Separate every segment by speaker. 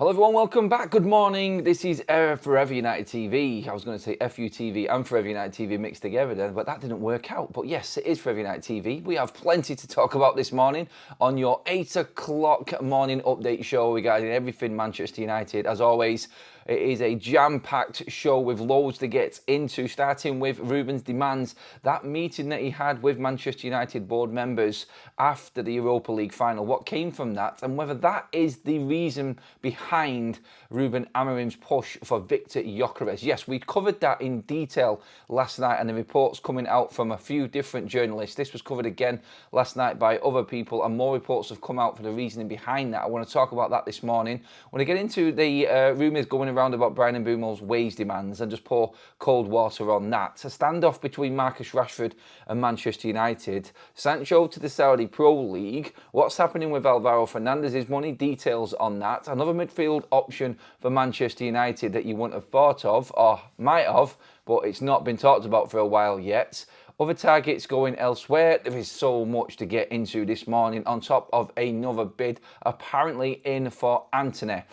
Speaker 1: Hello everyone, welcome back. Good morning. This is Forever United TV. I was going to say FUTV and Forever United TV mixed together then, but that didn't work out. But yes, it is Forever United TV. We have plenty to talk about this morning on your 8 o'clock morning update show regarding everything Manchester United. As always, it is a jam-packed show with loads to get into, starting with Ruben's demands. That meeting that he had with Manchester United board members after the Europa League final. What came from that and whether that is the reason behind Ruben Amorim's push for Victor Gyokeres. Yes, we covered that in detail last night and the reports coming out from a few different journalists. This was covered again last night by other people and more reports have come out for the reasoning behind that. I want to talk about that this morning. I want to get into the rumours going around about Bryan Mbeumo's wage demands and just pour cold water on that. A standoff between Marcus Rashford and Manchester United. Sancho to the Saudi Pro League. What's happening with Alvaro Fernandez's money? Details on that. Another midfield option for Manchester United that you wouldn't have thought of, or might have, but it's not been talked about for a while yet. Other targets going elsewhere. There is so much to get into this morning on top of another bid apparently in for Antony.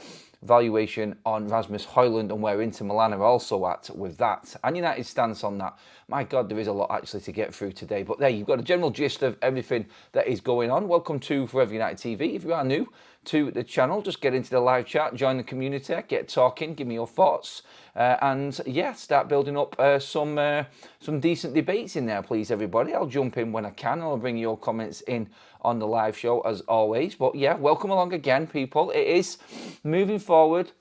Speaker 1: Valuation on Rasmus Hojlund and where Inter Milan are also at with that. And United's stance on that. My God, there is a lot actually to get through today. But there, you've got a general gist of everything that is going on. Welcome to Forever United TV. If you are new to the channel, just get into the live chat, join the community, get talking, give me your thoughts. And yeah, start building up some decent debates in there, please, everybody. I'll jump in when I can. I'll bring your comments in on the live show as always. But yeah, welcome along again, people. It is moving forward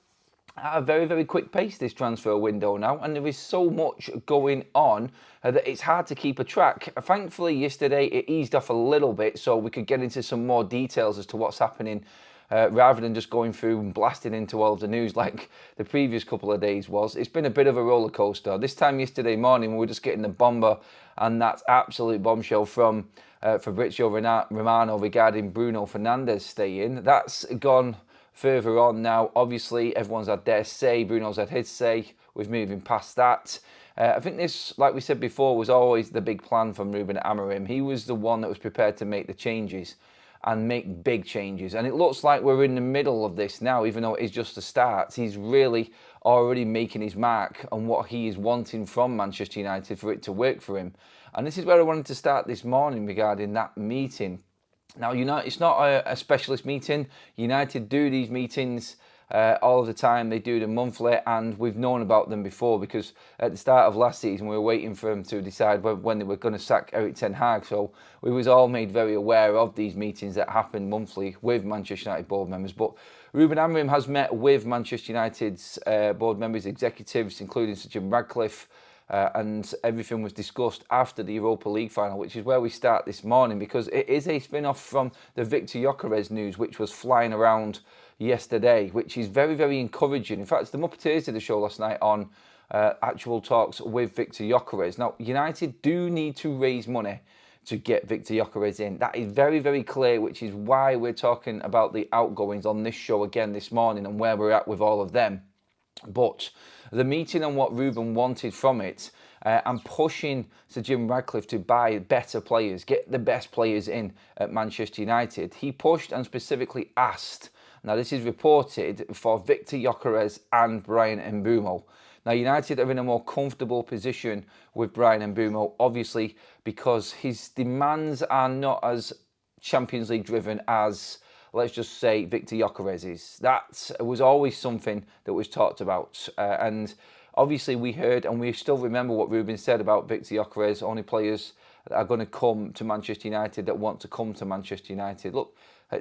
Speaker 1: at a very, very quick pace, this transfer window now, and there is so much going on that it's hard to keep a track. Thankfully, yesterday it eased off a little bit so we could get into some more details as to what's happening rather than just going through and blasting into all of the news like the previous couple of days was. It's been a bit of a roller coaster. This time yesterday morning, we were just getting the bomber and that absolute bombshell from Fabrizio Romano regarding Bruno Fernandes staying. That's gone further on now. Obviously, everyone's had their say. Bruno's had his say. We're moving past that. I think this, like we said before, was always the big plan from Ruben Amorim. He was the one that was prepared to make the changes and make big changes. And it looks like we're in the middle of this now, even though it is just the start. He's really already making his mark on what he is wanting from Manchester United for it to work for him. And this is where I wanted to start this morning regarding that meeting. Now, it's not a specialist meeting. United do these meetings all of the time. They do them monthly, and we've known about them before because at the start of last season, we were waiting for them to decide when they were going to sack Erik ten Hag. So we was all made very aware of these meetings that happen monthly with Manchester United board members. But Ruben Amorim has met with Manchester United's board members, executives, including Sir Jim Ratcliffe, and everything was discussed after the Europa League final, which is where we start this morning because it is a spin-off from the Victor Gyokeres news, which was flying around yesterday, which is very, very encouraging. In fact, the Muppeteers did a show last night on actual talks with Victor Gyokeres. Now, United do need to raise money to get Victor Gyokeres in. That is very, very clear, which is why we're talking about the outgoings on this show again this morning and where we're at with all of them. But the meeting and what Ruben wanted from it and pushing Sir Jim Ratcliffe to buy better players, get the best players in at Manchester United. He pushed and specifically asked, now this is reported, for Victor Gyokeres and Bryan Mbeumo. Now United are in a more comfortable position with Bryan Mbeumo, obviously because his demands are not as Champions League driven as, let's just say, Victor Gyokeres. That was always something that was talked about. And obviously we heard and we still remember what Ruben said about Victor Gyokeres, only players that are going to come to Manchester United that want to come to Manchester United. Look,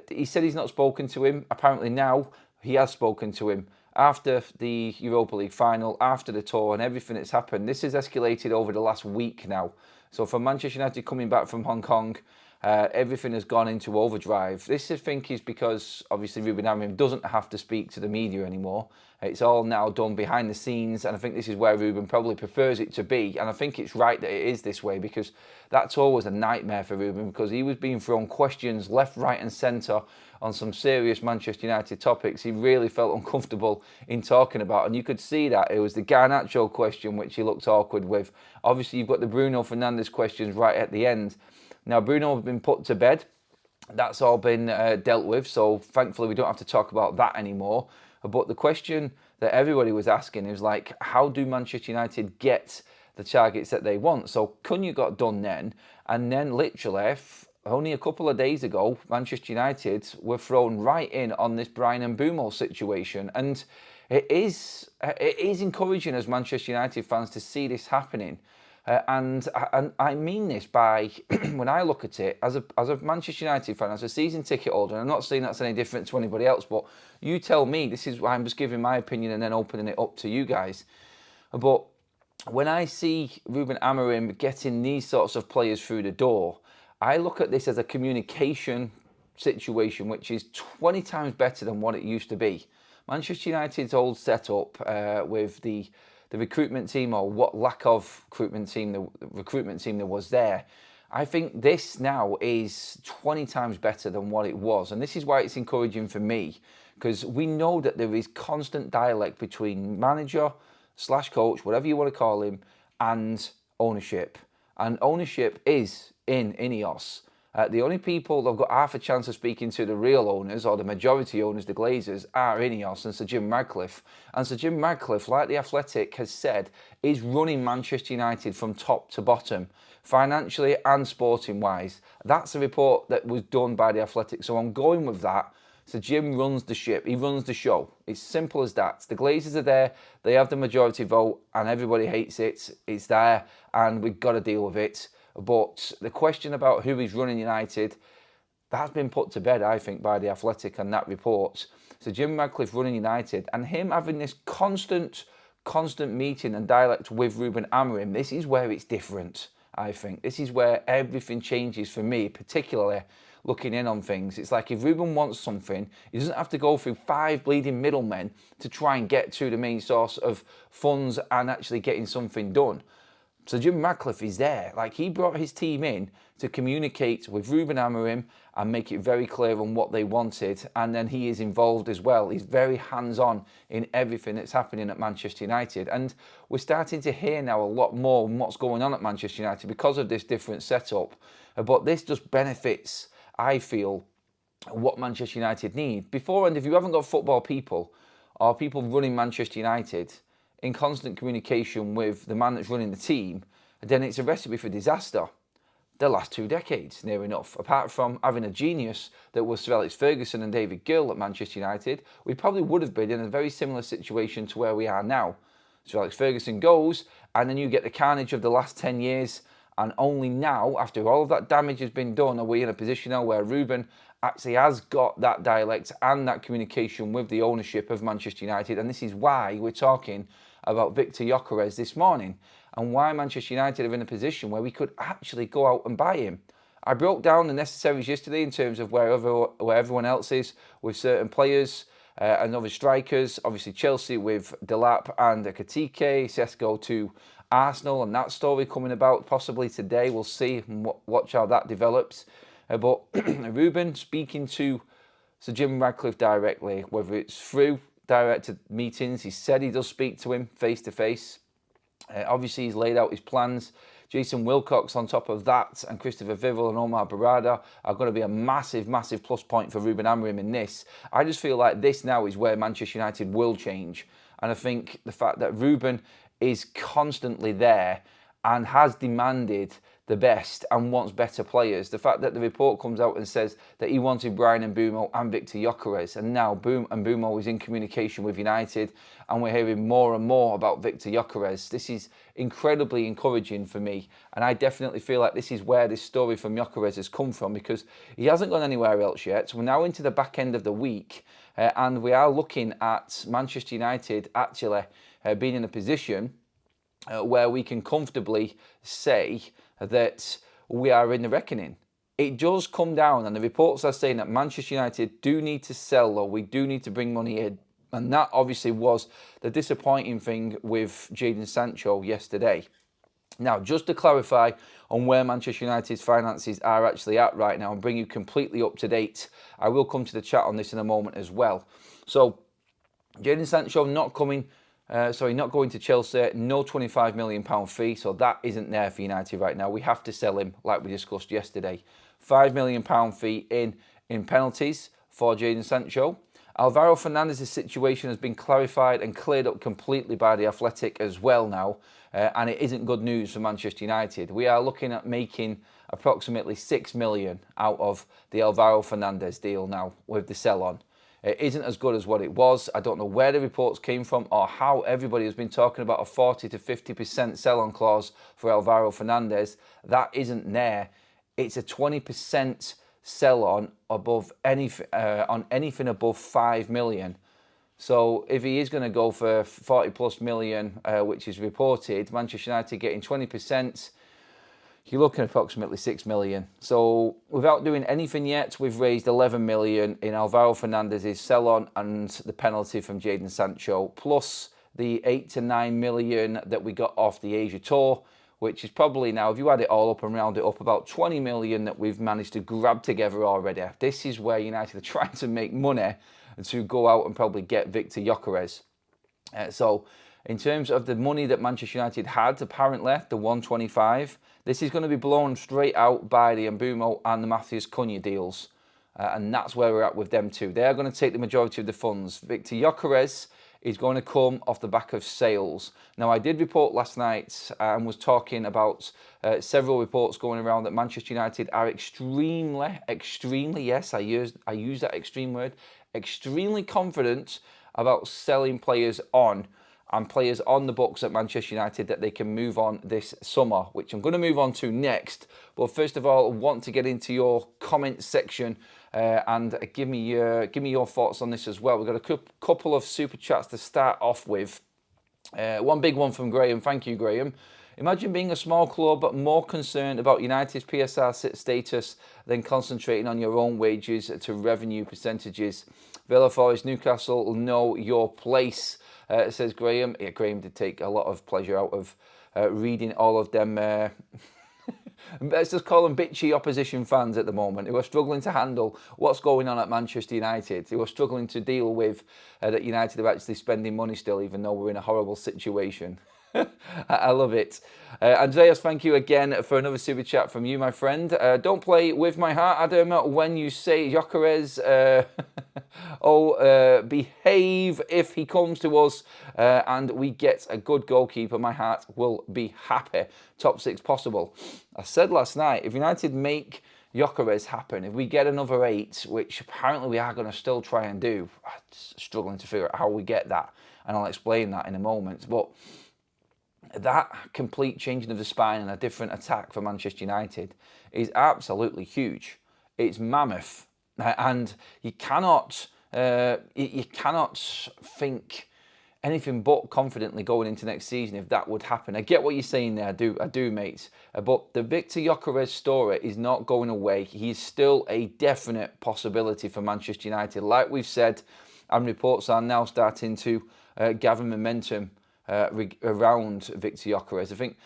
Speaker 1: he said he's not spoken to him. Apparently now he has spoken to him after the Europa League final, after the tour and everything that's happened. This has escalated over the last week now. So for Manchester United coming back from Hong Kong, everything has gone into overdrive. This, I think, is because obviously Ruben Amorim doesn't have to speak to the media anymore. It's all now done behind the scenes, and I think this is where Ruben probably prefers it to be. And I think it's right that it is this way because that's always a nightmare for Ruben because he was being thrown questions left, right, and centre on some serious Manchester United topics he really felt uncomfortable in talking about. And you could see that. It was the Garnacho question, which he looked awkward with. Obviously, you've got the Bruno Fernandes questions right at the end. Now, Bruno has been put to bed. That's all been dealt with, so thankfully we don't have to talk about that anymore. But the question that everybody was asking is like, how do Manchester United get the targets that they want? So Cunha got done then, and then literally only a couple of days ago, Manchester United were thrown right in on this Bryan Mbeumo situation. And it is encouraging as Manchester United fans to see this happening. And I mean this by, when I look at it, as a Manchester United fan, as a season ticket holder, and I'm not saying that's any different to anybody else, but you tell me, this is why I'm just giving my opinion and then opening it up to you guys. But when I see Ruben Amorim getting these sorts of players through the door, I look at this as a communication situation which is 20 times better than what it used to be. Manchester United's old setup with the recruitment team, or what lack of recruitment team there was there, I think this now is 20 times better than what it was. And this is why it's encouraging for me, because we know that there is constant dialect between manager / coach, whatever you want to call him, and ownership. And ownership is in Ineos. The only people that have got half a chance of speaking to the real owners, or the majority owners, the Glazers, are Ineos and Sir Jim Ratcliffe. And Sir Jim Ratcliffe, like The Athletic has said, is running Manchester United from top to bottom, financially and sporting-wise. That's a report that was done by The Athletic, so I'm going with that. So Jim runs the ship, he runs the show. It's simple as that. The Glazers are there, they have the majority vote, and everybody hates it. It's there, and we've got to deal with it. But the question about who is running United, that's been put to bed, I think, by The Athletic and that report. So Jim Ratcliffe running United, and him having this constant meeting and dialect with Ruben Amorim, this is where it's different, I think. This is where everything changes for me, particularly looking in on things. It's like if Ruben wants something, he doesn't have to go through 5 bleeding middlemen to try and get to the main source of funds and actually getting something done. So Jim Ratcliffe is there. Like, he brought his team in to communicate with Ruben Amorim and make it very clear on what they wanted. And then he is involved as well. He's very hands-on in everything that's happening at Manchester United. And we're starting to hear now a lot more on what's going on at Manchester United because of this different setup. But this just benefits, I feel, what Manchester United need. Beforehand, if you haven't got football people or people running Manchester United in constant communication with the man that's running the team, then it's a recipe for disaster. The last 2 decades, near enough. Apart from having a genius that was Sir Alex Ferguson and David Gill at Manchester United, we probably would have been in a very similar situation to where we are now. Sir Alex Ferguson goes, and then you get the carnage of the last 10 years, and only now, after all of that damage has been done, are we in a position now where Ruben actually has got that dialect and that communication with the ownership of Manchester United. And this is why we're talking about Victor Gyokeres this morning, and why Manchester United are in a position where we could actually go out and buy him. I broke down the necessaries yesterday in terms of where everyone else is with certain players and other strikers. Obviously Chelsea with Delap and Ekitike, Sesko to Arsenal, and that story coming about possibly today. We'll see and watch how that develops. But Ruben speaking to Sir Jim Ratcliffe directly, whether it's through directed meetings, he said he does speak to him face to face. Obviously he's laid out his plans. Jason Wilcox on top of that, and Christopher Vivel and Omar Barada are going to be a massive plus point for Ruben Amorim in this. I just feel like this now is where Manchester United will change. And I think the fact that Ruben is constantly there and has demanded the best and wants better players. The fact that the report comes out and says that he wanted Bryan Mbeumo and Victor Gyokeres, and now Mbeumo is in communication with United, and we're hearing more and more about Victor Gyokeres. This is incredibly encouraging for me, and I definitely feel like this is where this story from Gyokeres has come from, because he hasn't gone anywhere else yet. So we're now into the back end of the week, and we are looking at Manchester United actually being in a position where we can comfortably say that we are in the reckoning. It does come down, and the reports are saying that Manchester United do need to sell, or we do need to bring money in. And that obviously was the disappointing thing with Jadon Sancho yesterday. Now, just to clarify on where Manchester United's finances are actually at right now and bring you completely up to date, I will come to the chat on this in a moment as well. So, Jadon Sancho not going to Chelsea, no £25 million fee, so that isn't there for United right now. We have to sell him, like we discussed yesterday. £5 million fee in penalties for Jadon Sancho, Alvaro Fernandez's situation has been clarified and cleared up completely by The Athletic as well now, and it isn't good news for Manchester United. We are looking at making approximately 6 million out of the Alvaro Fernandez deal now with the sell-on. It isn't as good as what it was. I don't know where the reports came from or how everybody has been talking about a 40 to 50% sell-on clause for Alvaro Fernandez. That isn't there. It's a 20% sell-on above on anything above 5 million. So if he is going to go for 40 plus million, which is reported, Manchester United getting 20%, you're looking at approximately 6 million. So without doing anything yet, we've raised 11 million in Alvaro Fernandez's sell-on and the penalty from Jadon Sancho, plus the 8 to 9 million that we got off the Asia Tour, which is probably now, if you add it all up and round it up, about 20 million that we've managed to grab together already. This is where United are trying to make money and to go out and probably get Victor Gyokeres. So in terms of the money that Manchester United had, apparently, the 125, this is going to be blown straight out by the Mbeumo and the Matheus Cunha deals. And that's where we're at with them too. They're going to take the majority of the funds. Victor Gyokeres is going to come off the back of sales. Now, I did report last night and was talking about several reports going around that Manchester United are extremely, yes, I use that extreme word, extremely confident about selling players on and players on the books at Manchester United that they can move on this summer, which I'm going to move on to next. But first of all, I want to get into your comment section and give me your thoughts on this as well. We've got a couple of super chats to start off with. One big one from Graham. Thank you, Graham. Imagine being a small club but more concerned about United's PSR status than concentrating on your own wages to revenue percentages. Villa, Forest, Newcastle know your place, says Graham. Yeah, Graham did take a lot of pleasure out of reading all of them. Let's just call them bitchy opposition fans at the moment who are struggling to handle what's going on at Manchester United, who are struggling to deal with that United are actually spending money still, even though we're in a horrible situation. I love it. Andreas, thank you again for another super chat from you, my friend. Don't play with my heart, Adam, when you say Gyokeres. Behave if he comes to us and we get a good goalkeeper. My heart will be happy. Top 6 possible. I said last night, if United make Gyokeres happen, if we get another 8, which apparently we are going to still try and do, I'm struggling to figure out how we get that, and I'll explain that in a moment. But that complete changing of the spine and a different attack for Manchester United is absolutely huge. It's mammoth, and you cannot think anything but confidently going into next season if that would happen. I get what you're saying there, I do, mate. But the Victor Gyokeres story is not going away. He's still a definite possibility for Manchester United. Like we've said, and reports are now starting to gather momentum around Victor Gyokeres. I think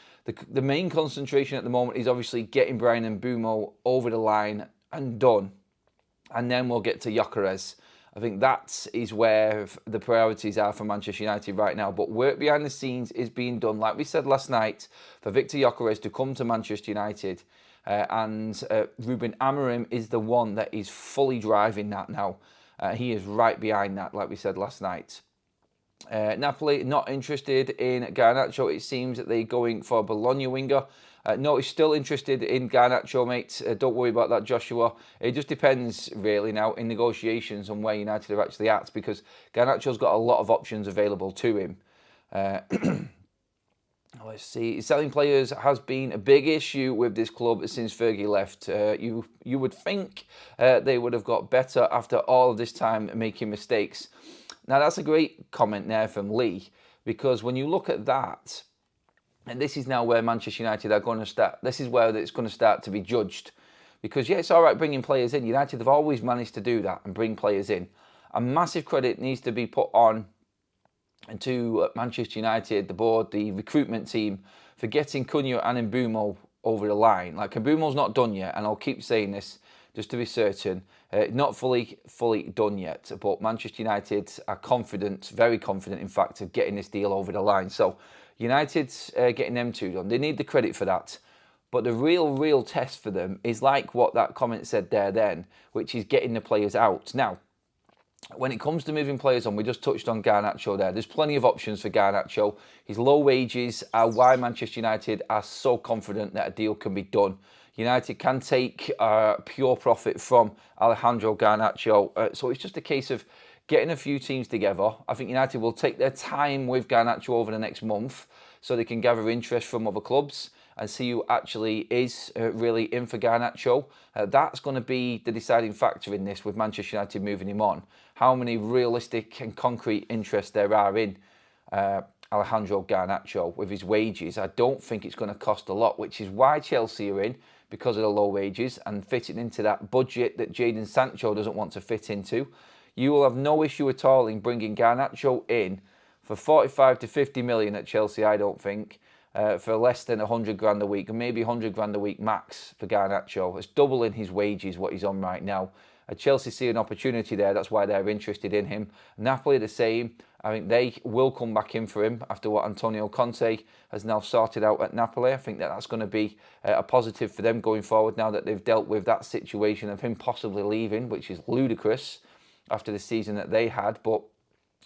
Speaker 1: the main concentration at the moment is obviously getting Bryan Mbeumo over the line and done, and then we'll get to Gyokeres. I think that is where the priorities are for Manchester United right now. But work behind the scenes is being done, like we said last night, for Victor Gyokeres to come to Manchester United. And Ruben Amorim is the one that is fully driving that now. He is right behind that, like we said last night. Napoli not interested in Garnacho. It seems that they're going for a Bologna winger. No, he's still interested in Garnacho, mate. Don't worry about that, Joshua. It just depends, really, now in negotiations on where United are actually at, because Garnacho's got a lot of options available to him. Let's see. Selling players has been a big issue with this club since Fergie left. You would think they would have got better after all of this time making mistakes. Now, that's a great comment there from Lee, because when you look at that, and this is now where Manchester United are going to start, this is where it's going to start to be judged. Because, yeah, it's all right bringing players in. United have always managed to do that and bring players in. A massive credit needs to be put on to Manchester United, the board, the recruitment team, for getting Cunha and Mbeumo over the line. Like, Mbeumo's not done yet, and I'll keep saying this just to be certain. Not fully done yet, but Manchester United are confident, very confident, in fact, of getting this deal over the line. So United's getting them two done. They need the credit for that. But the real test for them is like what that comment said there then, which is getting the players out. Now, when it comes to moving players on, we just touched on Garnacho there. There's plenty of options for Garnacho. His low wages are why Manchester United are so confident that a deal can be done. United can take pure profit from Alejandro Garnacho. So it's just a case of getting a few teams together. I think United will take their time with Garnacho over the next month so they can gather interest from other clubs and see who actually is really in for Garnacho. That's going to be the deciding factor in this with Manchester United moving him on. How many realistic and concrete interests there are in Alejandro Garnacho with his wages. I don't think it's going to cost a lot, which is why Chelsea are in, because of the low wages and fitting into that budget that Jadon Sancho doesn't want to fit into. You will have no issue at all in bringing Garnacho in for 45 to 50 million at Chelsea, I don't think, for less than 100 grand a week, and maybe 100 grand a week max for Garnacho. It's doubling his wages, what he's on right now. Chelsea see an opportunity there, that's why they're interested in him. Napoli the same. I think they will come back in for him after what Antonio Conte has now sorted out at Napoli. I think that that's going to be a positive for them going forward now that they've dealt with that situation of him possibly leaving, which is ludicrous after the season that they had, but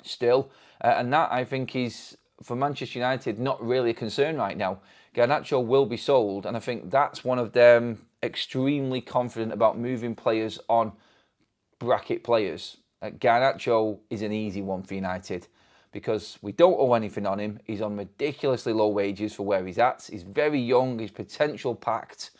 Speaker 1: still. And that, I think, is, for Manchester United, not really a concern right now. Garnacho will be sold, and I think that's one of them extremely confident about moving players on bracket players. Garnacho is an easy one for United because we don't owe anything on him. He's on ridiculously low wages for where he's at. He's very young, his potential packed,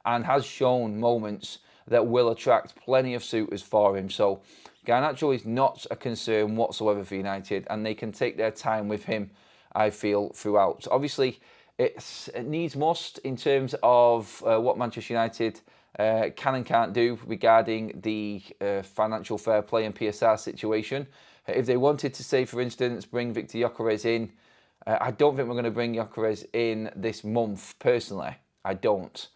Speaker 1: and has shown moments that will attract plenty of suitors for him. So Garnacho is not a concern whatsoever for United, and they can take their time with him, I feel, throughout. Obviously, it needs must in terms of what Manchester United can and can't do regarding the financial fair play and PSR situation. If they wanted to say, for instance, bring Victor Gyokeres in, I don't think we're going to bring Gyokeres in this month, personally. I don't.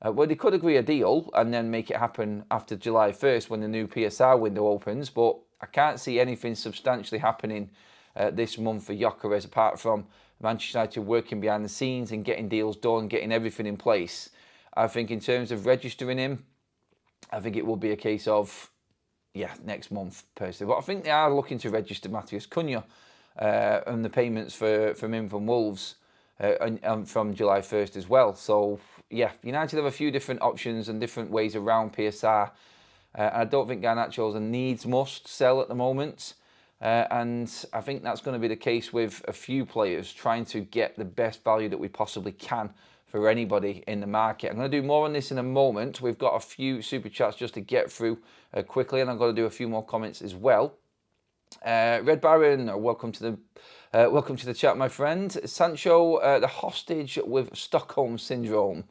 Speaker 1: Well, they could agree a deal and then make it happen after July 1st when the new PSR window opens, but I can't see anything substantially happening this month for Gyokeres apart from Manchester United working behind the scenes and getting deals done, getting everything in place. I think in terms of registering him, I think it will be a case of, next month, personally. But I think they are looking to register Matheus Cunha and the payments from him from Wolves and from July 1st as well. So, United have a few different options and different ways around PSR. I don't think Garnacho's a needs-must sell at the moment. And I think that's going to be the case with a few players trying to get the best value that we possibly can for anybody in the market. I'm going to do more on this in a moment. We've got a few super chats just to get through quickly, and I'm going to do a few more comments as well. Red Baron, welcome to the chat, my friend. Sancho, the hostage with Stockholm syndrome.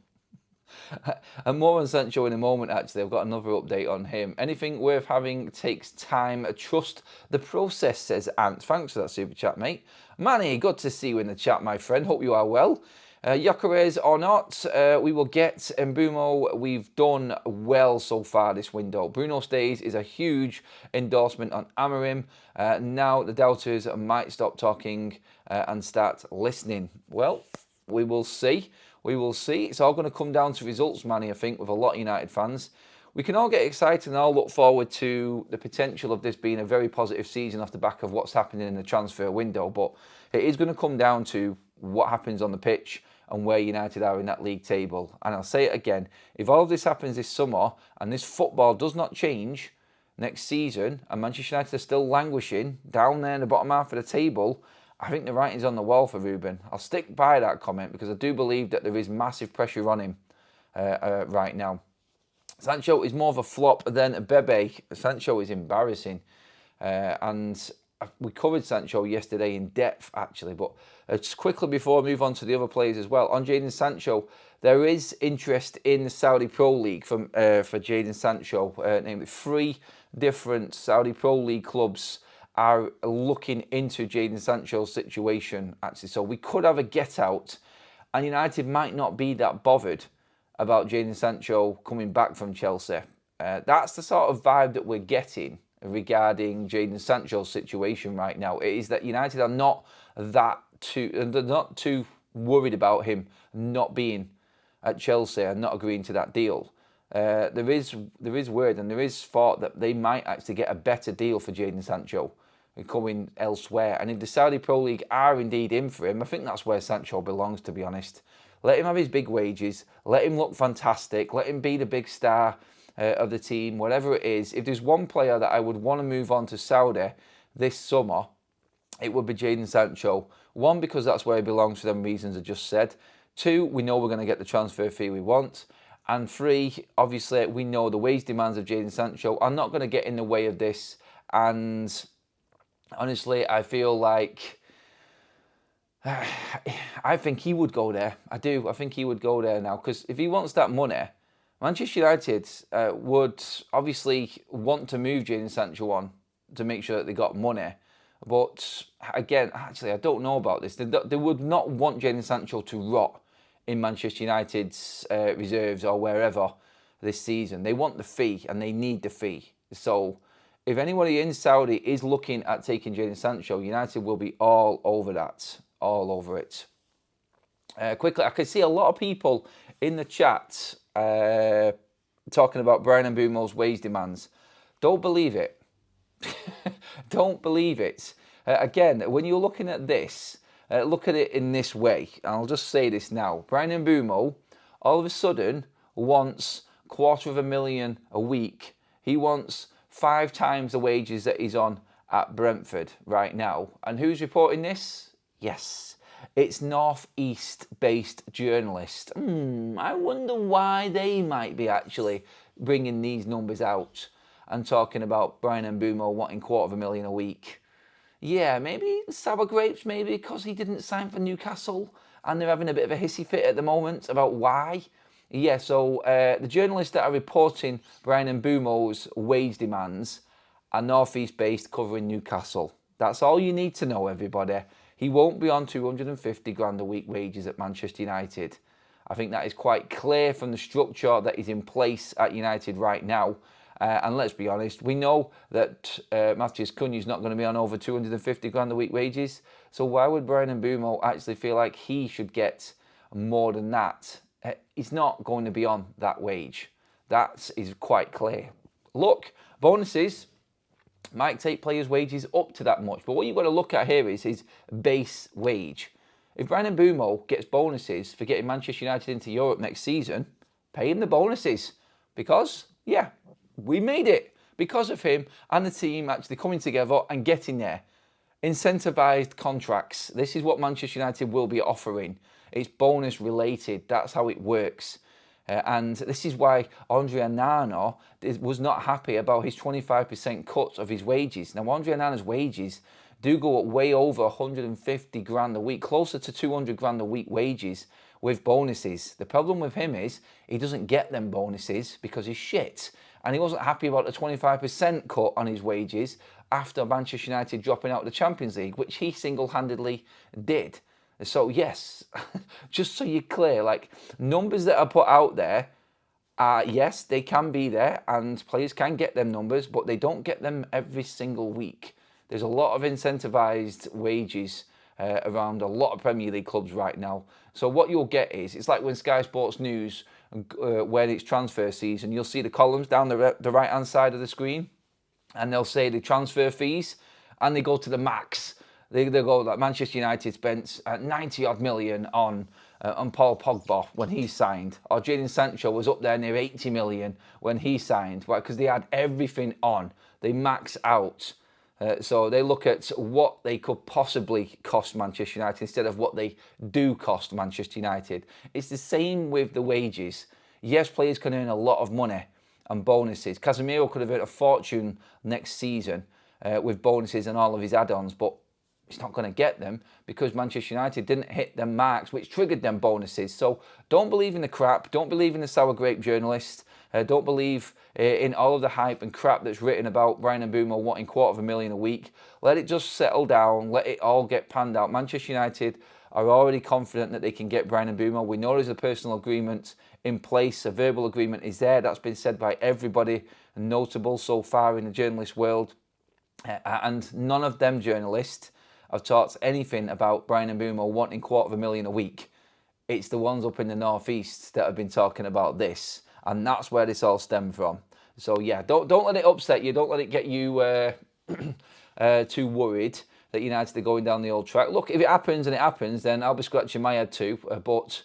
Speaker 1: And more on Sancho in a moment, actually. I've got another update on him. Anything worth having takes time. Trust the process, says Ant. Thanks for that super chat, mate. Manny, good to see you in the chat, my friend. Hope you are well. Gyokeres or not, we will get Mbeumo. We've done well so far this window. Bruno stays is a huge endorsement on Amorim. Now the doubters might stop talking and start listening. Well, we will see. We will see. It's all going to come down to results, Manny, I think, with a lot of United fans. We can all get excited and all look forward to the potential of this being a very positive season off the back of what's happening in the transfer window. But it is going to come down to what happens on the pitch and where United are in that league table. And I'll say it again, if all of this happens this summer and this football does not change next season and Manchester United are still languishing down there in the bottom half of the table, I think the writing's on the wall for Ruben. I'll stick by that comment because I do believe that there is massive pressure on him right now. Sancho is more of a flop than Bebe. Sancho is embarrassing. And we covered Sancho yesterday in depth, actually. But just quickly before I move on to the other players as well, on Jadon Sancho, there is interest in the Saudi Pro League for Jadon Sancho. Namely, 3 different Saudi Pro League clubs are looking into Jadon Sancho's situation, actually. So we could have a get out, and United might not be that bothered about Jadon Sancho coming back from Chelsea. That's the sort of vibe that we're getting regarding Jadon Sancho's situation right now. It is that United are not too worried about him not being at Chelsea and not agreeing to that deal. there is word and there is thought that they might actually get a better deal for Jadon Sancho coming elsewhere. And if the Saudi Pro League are indeed in for him, I think that's where Sancho belongs, to be honest. Let him have his big wages. Let him look fantastic. Let him be the big star of the team, whatever it is. If there's one player that I would want to move on to Saudi this summer, it would be Jadon Sancho. One, because that's where he belongs for them reasons I just said. Two, we know we're going to get the transfer fee we want. And three, obviously, we know the wage demands of Jadon Sancho are not going to get in the way of this. And honestly, I feel like I think he would go there. I do. I think he would go there now. Because if he wants that money, Manchester United would obviously want to move Jadon Sancho on to make sure that they got money. But again, actually, I don't know about this. They would not want Jadon Sancho to rot in Manchester United's reserves or wherever this season. They want the fee and they need the fee. So if anybody in Saudi is looking at taking Jadon Sancho, United will be all over that. All over it. Quickly, I can see a lot of people in the chat talking about Bryan Mbeumo's wage demands. Don't believe it. Don't believe it. Again, when you're looking at this, look at it in this way. And I'll just say this now. Bryan Mbeumo all of a sudden wants $250,000 a week. He wants 5 times the wages that he's on at Brentford right now. And who's reporting this? Yes, it's North East-based journalist. I wonder why they might be actually bringing these numbers out and talking about Bryan Mbeumo wanting $250,000 a week. Yeah, maybe sour grapes, maybe because he didn't sign for Newcastle and they're having a bit of a hissy fit at the moment about why. Yeah, so the journalists that are reporting Bryan Mbeumo's wage demands are North East-based covering Newcastle. That's all you need to know, everybody. He won't be on 250 grand a week wages at Manchester United. I think that is quite clear from the structure that is in place at United right now. And let's be honest, we know that Matheus Cunha's not going to be on over 250 grand a week wages. So why would Bryan Mbeumo actually feel like he should get more than that? He's not going to be on that wage. That is quite clear. Look, bonuses might take players' wages up to that much. But what you've got to look at here is his base wage. If Bryan Mbeumo gets bonuses for getting Manchester United into Europe next season, pay him the bonuses. Because, yeah, we made it. Because of him and the team actually coming together and getting there. Incentivised contracts. This is what Manchester United will be offering. It's bonus related. That's how it works. And this is why Andre Onana was not happy about his 25% cut of his wages. Now, Andre Onana's wages do go up way over 150 grand a week, closer to 200 grand a week wages with bonuses. The problem with him is he doesn't get them bonuses because he's shit. And he wasn't happy about the 25% cut on his wages after Manchester United dropping out of the Champions League, which he single-handedly did. So yes, just so you're clear, like numbers that are put out there, yes, they can be there and players can get them numbers, but they don't get them every single week. There's a lot of incentivised wages around a lot of Premier League clubs right now. So what you'll get is, it's like when Sky Sports News, when it's transfer season, you'll see the columns down the right-hand side of the screen and they'll say the transfer fees and they go to the max. They go like Manchester United spent 90 odd million on Paul Pogba when he signed, or Jadon Sancho was up there near 80 million when he signed, right? Because they had everything on. They max out. So they look at what they could possibly cost Manchester United instead of what they do cost Manchester United. It's the same with the wages. Yes, players can earn a lot of money and bonuses. Casemiro could have earned a fortune next season with bonuses and all of his add-ons, but he's not going to get them because Manchester United didn't hit them marks, which triggered them bonuses. So don't believe in the crap. Don't believe in the sour grape journalists. Don't believe in all of the hype and crap that's written about Bryan Mbeumo wanting $250,000 a week. Let it just settle down. Let it all get panned out. Manchester United are already confident that they can get Bryan Mbeumo. We know there's a personal agreement in place. A verbal agreement is there. That's been said by everybody notable so far in the journalist world. And none of them journalists have talked anything about Bryan Mbeumo wanting $250,000 a week. It's the ones up in the northeast that have been talking about this. And that's where this all stemmed from. So yeah, don't let it upset you. Don't let it get you too worried that United are going down the old track. Look, if it happens and it happens, then I'll be scratching my head too. But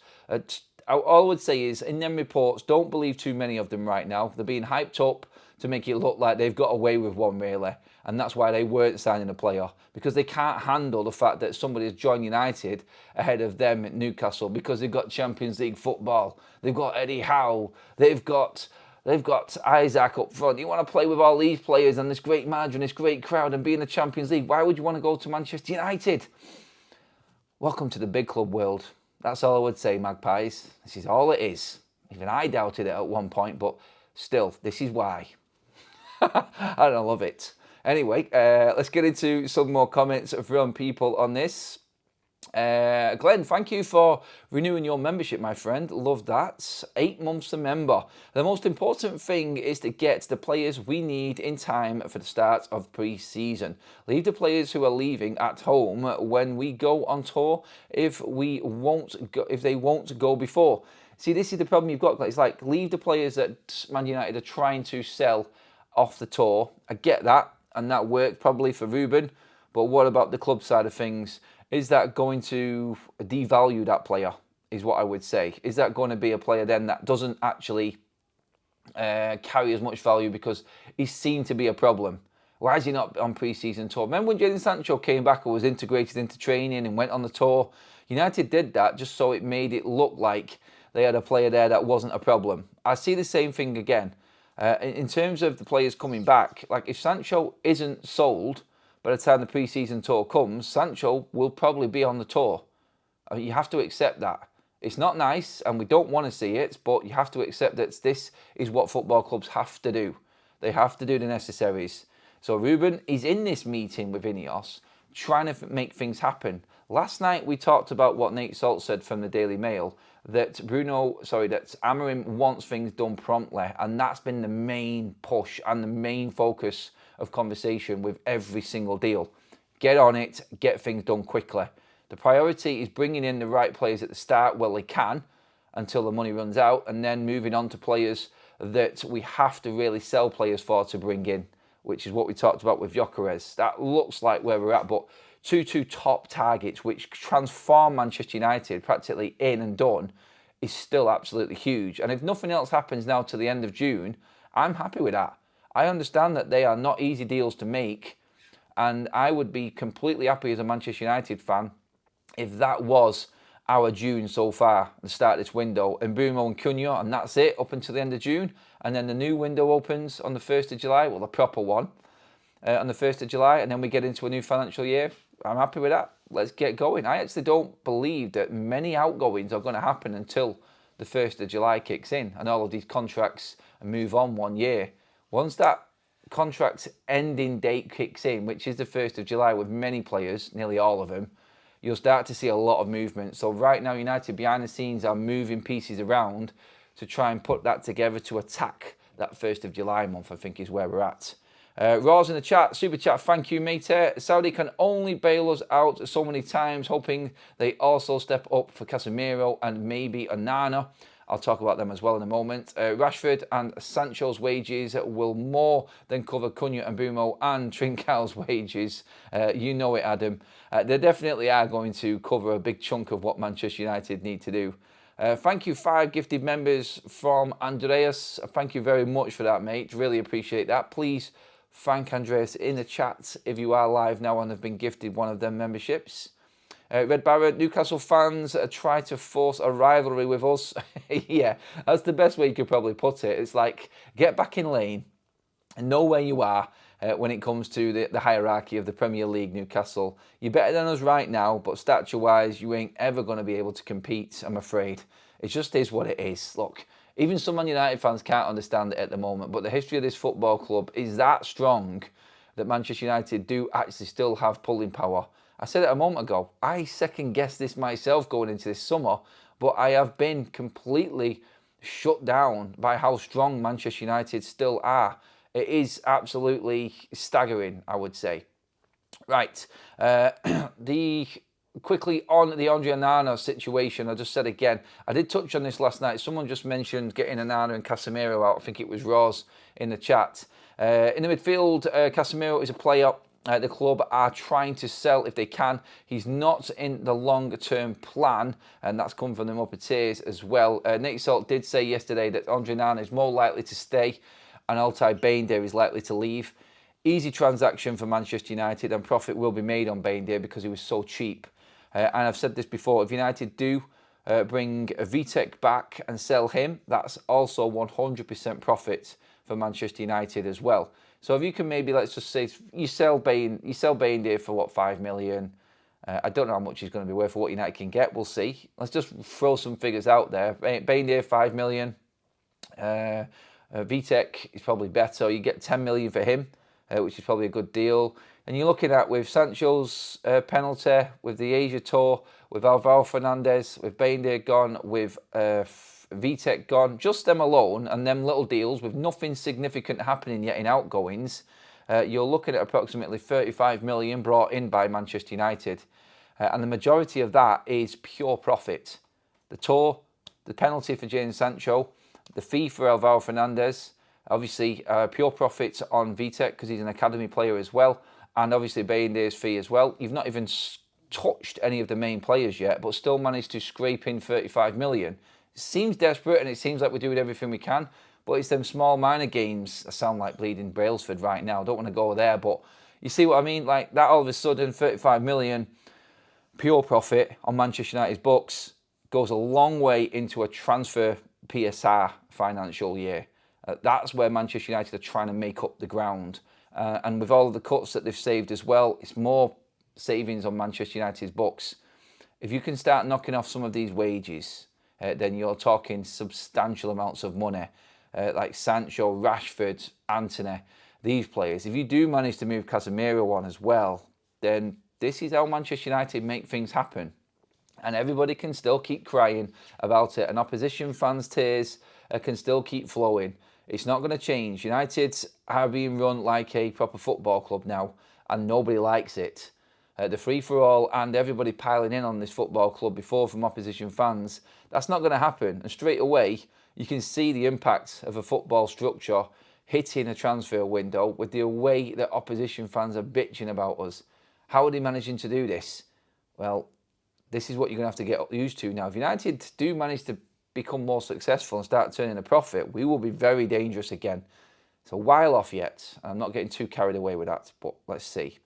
Speaker 1: all I would say is, in them reports, don't believe too many of them right now. They're being hyped up to make it look like they've got away with one, really. And that's why they weren't signing a player, because they can't handle the fact that somebody's joined United ahead of them at Newcastle, because they've got Champions League football. They've got Eddie Howe. They've got Isaac up front. You want to play with all these players and this great margin, this great crowd, and be in the Champions League. Why would you want to go to Manchester United? Welcome to the big club world. That's all I would say, Magpies. This is all it is. Even I doubted it at one point, but still, this is why. I don't love it. Anyway, let's get into some more comments from people on this. Glenn, thank you for renewing your membership, my friend. Love that. 8 months a member. The most important thing is to get the players we need in time for the start of pre-season. Leave the players who are leaving at home when we go on tour if they won't go before. See, this is the problem you've got. It's like, leave the players that Man United are trying to sell off the tour. I get that, and that worked probably for Ruben. But what about the club side of things? Is that going to devalue that player, is what I would say. Is that going to be a player then that doesn't actually carry as much value because he's seen to be a problem? Why is he not on pre-season tour? Remember when Jadon Sancho came back and was integrated into training and went on the tour? United did that just so it made it look like they had a player there that wasn't a problem. I see the same thing again. In terms of the players coming back, like if Sancho isn't sold by the time the pre-season tour comes, Sancho will probably be on the tour. I mean, you have to accept that. It's not nice, and we don't want to see it, but you have to accept that this is what football clubs have to do. They have to do the necessaries. So Ruben is in this meeting with Ineos, trying to make things happen. Last night we talked about what Nate Salt said from the Daily Mail, that Amorim wants things done promptly, and that's been the main push and the main focus of conversation with every single deal. Get on it, get things done quickly. The priority is bringing in the right players at the start while they can, until the money runs out, and then moving on to players that we have to really sell players for to bring in, which is what we talked about with Gyokeres. That looks like where we're at, but two top targets which transform Manchester United practically in and done is still absolutely huge. And if nothing else happens now to the end of June, I'm happy with that. I understand that they are not easy deals to make, and I would be completely happy as a Manchester United fan if that was our June so far, the start of this window. Mbeumo and Cunha, and that's it up until the end of June. And then the new window opens on the 1st of July, well, the proper one, on the 1st of July, and then we get into a new financial year. I'm happy with that. Let's get going. I actually don't believe that many outgoings are going to happen until the 1st of July kicks in and all of these contracts move on 1 year. Once that contract ending date kicks in, which is the 1st of July with many players, nearly all of them, you'll start to see a lot of movement. So right now, United behind the scenes are moving pieces around to try and put that together to attack that 1st of July month, I think is where we're at. Raw's in the chat, super chat, thank you, mate. Saudi can only bail us out so many times, hoping they also step up for Casemiro and maybe Onana. I'll talk about them as well in a moment. Rashford and Sancho's wages will more than cover Cunha and Mbeumo and Trincão's wages. You know it, Adam. They definitely are going to cover a big chunk of what Manchester United need to do. Thank you, 5 gifted members from Andreas. Thank you very much for that, mate. Really appreciate that. Please thank Andreas in the chat if you are live now and have been gifted one of them memberships. Red Barrett, Newcastle fans try to force a rivalry with us. Yeah, that's the best way you could probably put it. It's like, get back in lane and know where you are when it comes to the hierarchy of the Premier League, Newcastle. You're better than us right now, but stature-wise, you ain't ever going to be able to compete, I'm afraid. It just is what it is. Look, even some Man United fans can't understand it at the moment, but the history of this football club is that strong that Manchester United do actually still have pulling power. I said it a moment ago, I second-guessed this myself going into this summer, but I have been completely shut down by how strong Manchester United still are. It is absolutely staggering, I would say. Right, the quickly on the Andre Onana situation, I just said again, I did touch on this last night. Someone just mentioned getting Onana and Casemiro out. I think it was Roz in the chat. In the midfield, Casemiro is a player the club are trying to sell if they can. He's not in the longer-term plan, and that's come from the Muppeteers as well. Nate Salt did say yesterday that Andre Onana is more likely to stay, and Altay Bayındır is likely to leave. Easy transaction for Manchester United, and profit will be made on Bayındır because he was so cheap. And I've said this before, if United do bring Vitek back and sell him, that's also 100% profit for Manchester United as well. So if you can maybe, let's just say, you sell Bayındır for what, 5 million? I don't know how much he's going to be worth for what United can get. We'll see. Let's just throw some figures out there. Bayındır, 5 million. Vitek is probably better. You get 10 million for him, which is probably a good deal. And you're looking at, with Sancho's penalty, with the Asia Tour, with Alvaro Fernandez, with Bayındır gone, with Vitek gone, just them alone and them little deals with nothing significant happening yet in outgoings, you're looking at approximately 35 million brought in by Manchester United. And the majority of that is pure profit. The Tour, the penalty for Jadon Sancho, the fee for Alvaro Fernandez, obviously pure profit on Vitek because he's an academy player as well, and obviously Bayındır's fee as well. You've not even touched any of the main players yet, but still managed to scrape in 35 million. It seems desperate and it seems like we're doing everything we can, but it's them small minor games. I sound like bleeding Brailsford right now. I don't want to go there, but you see what I mean? Like that, all of a sudden, 35 million pure profit on Manchester United's books goes a long way into a transfer PSR financial year. That's where Manchester United are trying to make up the ground. And with all of the cuts that they've saved as well, it's more savings on Manchester United's books. If you can start knocking off some of these wages, then you're talking substantial amounts of money. Like Sancho, Rashford, Antony, these players. If you do manage to move Casemiro on as well, then this is how Manchester United make things happen. And everybody can still keep crying about it. And opposition fans' tears can still keep flowing. It's not going to change. United are being run like a proper football club now, and nobody likes it. The free-for-all and everybody piling in on this football club before from opposition fans, that's not going to happen. And straight away, you can see the impact of a football structure hitting a transfer window with the way that opposition fans are bitching about us. How are they managing to do this? Well, this is what you're going to have to get used to now. If United do manage to become more successful and start turning a profit, we will be very dangerous again. It's a while off yet. I'm not getting too carried away with that, but let's see.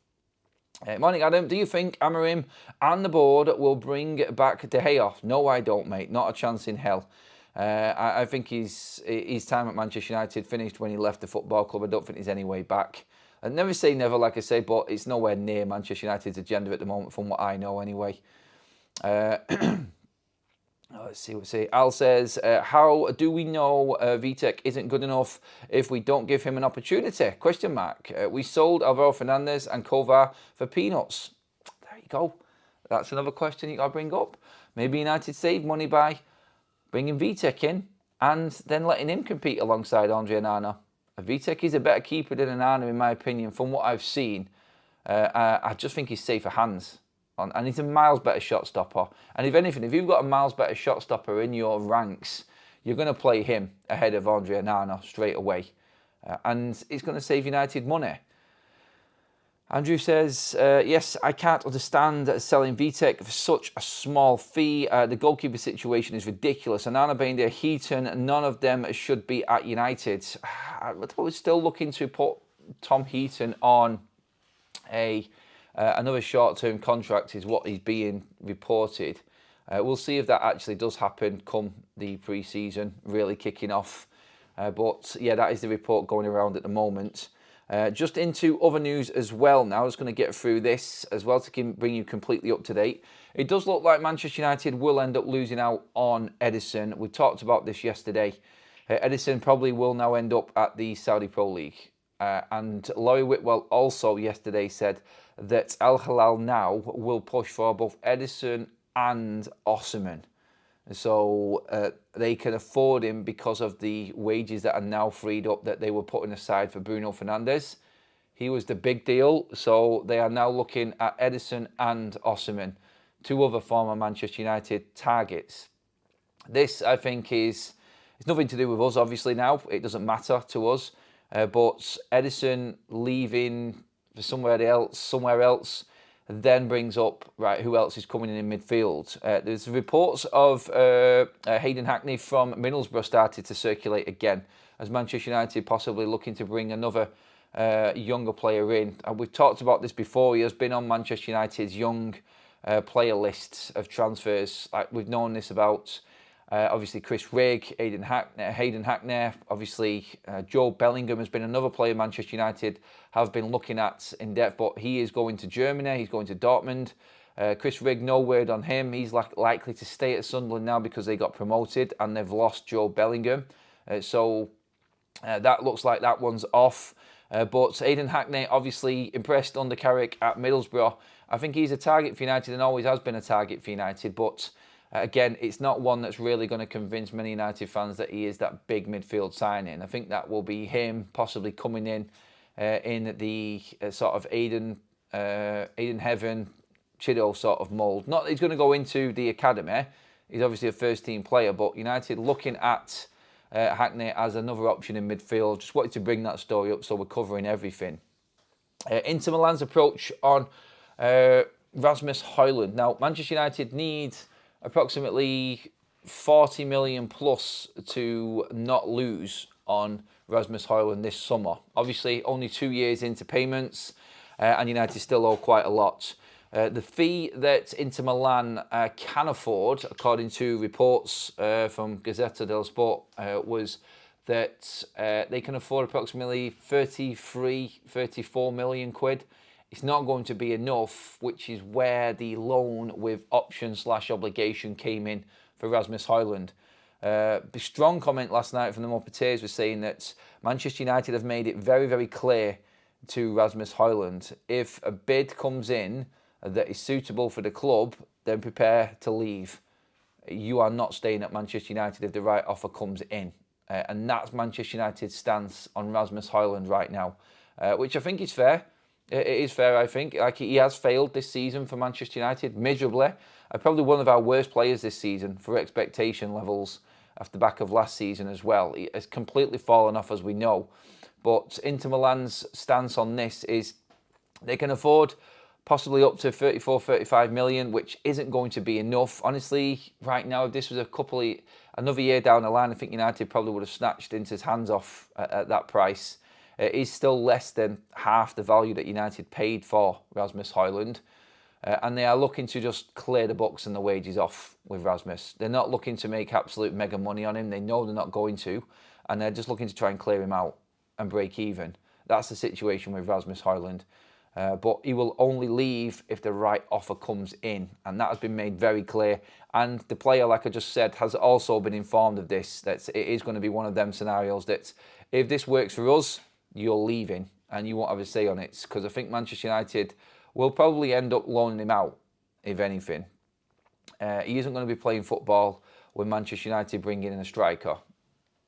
Speaker 1: Morning, Adam. Do you think Amorim and the board will bring back De Gea? No, I don't, mate. Not a chance in hell. I think his time at Manchester United finished when he left the football club. I don't think there's any way back. I'd never say never, like I say, but it's nowhere near Manchester United's agenda at the moment, from what I know anyway. Let's see what say. Al says, how do we know Vitek isn't good enough if we don't give him an opportunity? Question mark. We sold Alvaro Fernandez and Kovar for peanuts. There you go. That's another question you got to bring up. Maybe United saved money by bringing Vitek in and then letting him compete alongside Andre Onana. Vitek is a better keeper than Onana, in my opinion, from what I've seen. I just think he's safer hands. And he's a miles better shot stopper. And if anything, if you've got a miles better shot stopper in your ranks, you're going to play him ahead of Andre Onana straight away. And it's going to save United money. Andrew says, yes, I can't understand selling Vitek for such a small fee. The goalkeeper situation is ridiculous. Onana, Bayındır, Heaton, none of them should be at United. I was still looking to put Tom Heaton on another short-term contract is what is being reported. We'll see if that actually does happen come the pre-season really kicking off. But yeah, that is the report going around at the moment. Just into other news as well now. I was going to get through this as well to bring you completely up to date. It does look like Manchester United will end up losing out on Edison. We talked about this yesterday. Edison probably will now end up at the Saudi Pro League. And Laurie Whitwell also yesterday said that Al Hilal now will push for both Edison and Osimhen. So they can afford him because of the wages that are now freed up that they were putting aside for Bruno Fernandes. He was the big deal, so they are now looking at Edison and Osimhen two other former Manchester United targets. This, I think, it's nothing to do with us, obviously, now. It doesn't matter to us. But Edison leaving for somewhere else, then brings up, right, who else is coming in midfield. There's reports of Hayden Hackney from Middlesbrough started to circulate again, as Manchester United possibly looking to bring another younger player in. And we've talked about this before. He has been on Manchester United's young player lists of transfers. Like, we've known this about obviously Chris Rigg, Hayden Hackney, obviously Joe Bellingham has been another player Manchester United have been looking at in depth, but he is going to Germany, he's going to Dortmund. Chris Rigg, no word on him. He's likely to stay at Sunderland now because they got promoted and they've lost Joe Bellingham. So that looks like that one's off. But Hayden Hackney, obviously impressed under Carrick at Middlesbrough. I think he's a target for United and always has been a target for United, but again, it's not one that's really going to convince many United fans that he is that big midfield signing. I think that will be him possibly coming in the sort of Aiden Heaven, Chido sort of mould. Not that he's going to go into the academy. He's obviously a first-team player, but United looking at Hackney as another option in midfield. Just wanted to bring that story up so we're covering everything. Inter Milan's approach on Rasmus Hojlund. Now, Manchester United need approximately 40 million plus to not lose on Rasmus Hojlund this summer. Obviously, only 2 years into payments, and United still owe quite a lot. The fee that Inter Milan can afford, according to reports from Gazzetta dello Sport, was that they can afford approximately 34 million quid. It's not going to be enough, which is where the loan with option/obligation came in for Rasmus Hojlund. The strong comment last night from the Muppeteers was saying that Manchester United have made it very, very clear to Rasmus Hojlund, if a bid comes in that is suitable for the club, then prepare to leave. You are not staying at Manchester United if the right offer comes in. And that's Manchester United's stance on Rasmus Hojlund right now, which I think is fair. It is fair, I think. Like, he has failed this season for Manchester United miserably. Probably one of our worst players this season for expectation levels after the back of last season as well. He has completely fallen off, as we know. But Inter Milan's stance on this is they can afford possibly up to 34-35 million, which isn't going to be enough. Honestly, right now, if this was another year down the line, I think United probably would have snatched Inter's hands off at that price. It is still less than half the value that United paid for Rasmus Hojlund. And they are looking to just clear the books and the wages off with Rasmus. They're not looking to make absolute mega money on him. They know they're not going to. And they're just looking to try and clear him out and break even. That's the situation with Rasmus Hojlund. But he will only leave if the right offer comes in. And that has been made very clear. And the player, like I just said, has also been informed of this. That it is going to be one of them scenarios that if this works for us, you're leaving and you won't have a say on it. Because I think Manchester United will probably end up loaning him out, if anything. He isn't going to be playing football when Manchester United bring in a striker.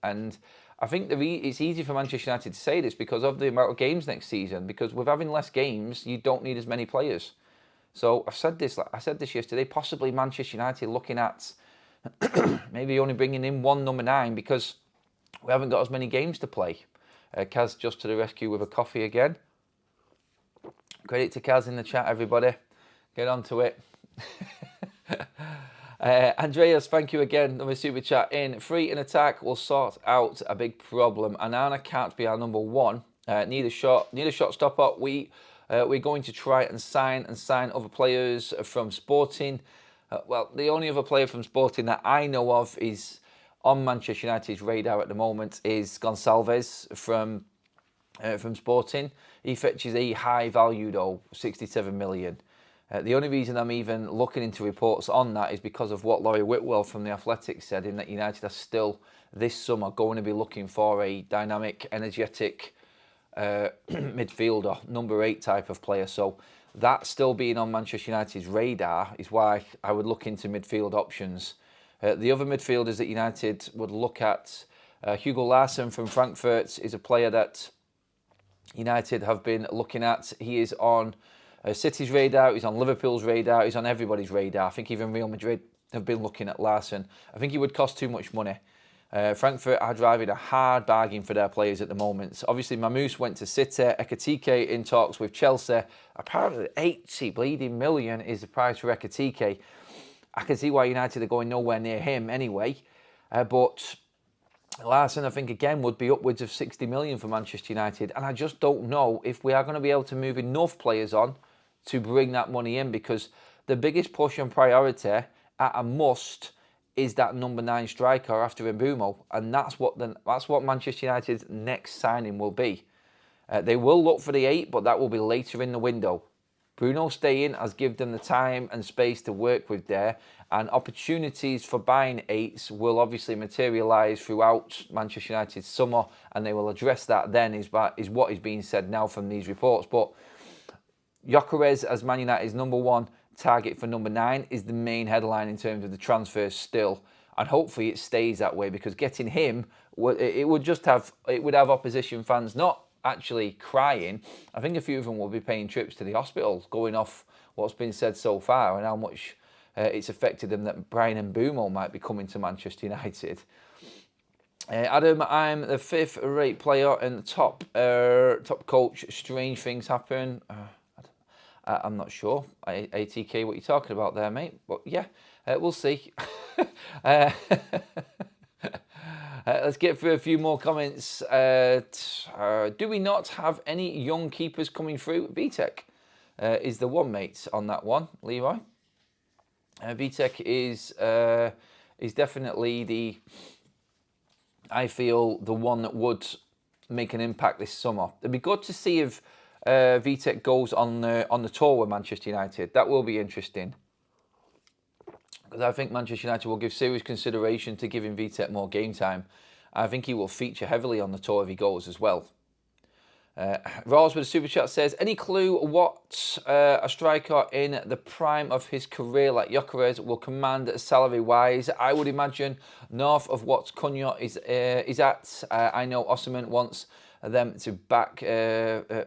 Speaker 1: And I think it's easy for Manchester United to say this because of the amount of games next season. Because with having less games, you don't need as many players. So I said this yesterday, possibly Manchester United looking at maybe only bringing in one number 9 because we haven't got as many games to play. Kaz just to the rescue with a coffee again. Credit to Kaz in the chat, everybody. Get on to it. Andreas, thank you again. Another super chat in. Free in attack will sort out a big problem. Anana can't be our number 1. Need a shot stopper. We're going to try and sign other players from Sporting. Well, the only other player from Sporting that I know of is on Manchester United's radar at the moment is Gonçalves from Sporting. He fetches a high value though, 67 million. The only reason I'm even looking into reports on that is because of what Laurie Whitwell from The Athletic said, in that United are still this summer going to be looking for a dynamic, energetic midfielder, number 8 type of player. So that still being on Manchester United's radar is why I would look into midfield options. The other midfielders that United would look at, Hugo Larsson from Frankfurt is a player that United have been looking at. He is on City's radar, he's on Liverpool's radar, he's on everybody's radar. I think even Real Madrid have been looking at Larson. I think he would cost too much money. Frankfurt are driving a hard bargain for their players at the moment. Obviously, Mamouche went to City. Ekitike in talks with Chelsea. Apparently, 80 bleeding million is the price for Ekitike. I can see why United are going nowhere near him anyway. But Larson, I think, again, would be upwards of 60 million for Manchester United. And I just don't know if we are going to be able to move enough players on to bring that money in, because the biggest push and priority at a must is that number 9 striker after Mbeumo, and that's what Manchester United's next signing will be. They will look for the 8, but that will be later in the window. Bruno staying has given them the time and space to work with there, and opportunities for buying 8s will obviously materialise throughout Manchester United's summer, and they will address that then, is what is being said now from these reports. But Gyokeres as Man United's number 1 target for number 9 is the main headline in terms of the transfers still, and hopefully it stays that way, because getting him, it would have opposition fans not actually crying. I think a few of them will be paying trips to the hospital, going off what's been said so far and how much it's affected them that Bryan Mbeumo might be coming to Manchester United. Adam, I'm the 5th-rate player and the top coach. Strange things happen. I'm not sure, ATK, what you're talking about there, mate. But yeah, we'll see. Let's get through a few more comments. Do we not have any young keepers coming through? VTech is the one, mate, on that one, Leroy. VTech is definitely I feel, the one that would make an impact this summer. It'd be good to see if VTech goes on the tour with Manchester United. That will be interesting, because I think Manchester United will give serious consideration to giving VTech more game time. I think he will feature heavily on the tour if he goes as well. Rawls with a super chat says, any clue what a striker in the prime of his career like Gyokeres will command salary wise? I would imagine north of what Cunha is at. I know Osimhen wants them to back the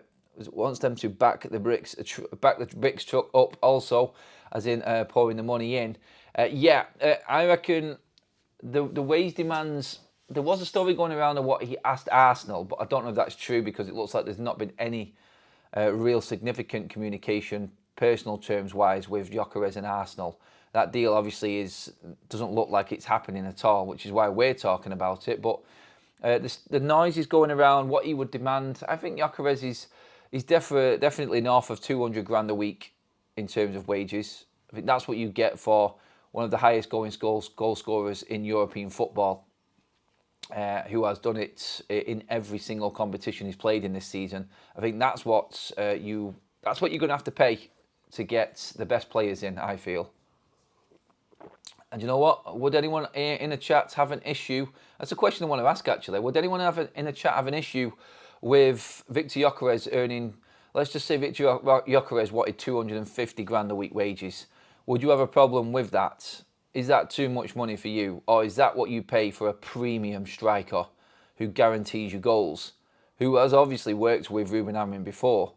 Speaker 1: bricks truck up also, as in pouring the money in. I reckon the wage demands. There was a story going around of what he asked Arsenal, but I don't know if that's true, because it looks like there's not been any real significant communication, personal terms-wise, with Gyokeres and Arsenal. That deal obviously doesn't look like it's happening at all, which is why we're talking about it. But the noise is going around, what he would demand. I think Gyokeres is definitely north of 200 grand a week in terms of wages. I think that's what you get for one of the highest goal scorers in European football. Who has done it in every single competition he's played in this season. I think that's what you're going to have to pay to get the best players in, I feel. And you know what? Would anyone in the chat have an issue? That's a question I want to ask, actually. Would anyone in the chat have an issue with Victor Gyokeres earning, let's just say Victor Gyokeres wanted 250 grand a week wages. Would you have a problem with that? Is that too much money for you? Or is that what you pay for a premium striker who guarantees you goals, who has obviously worked with Ruben before?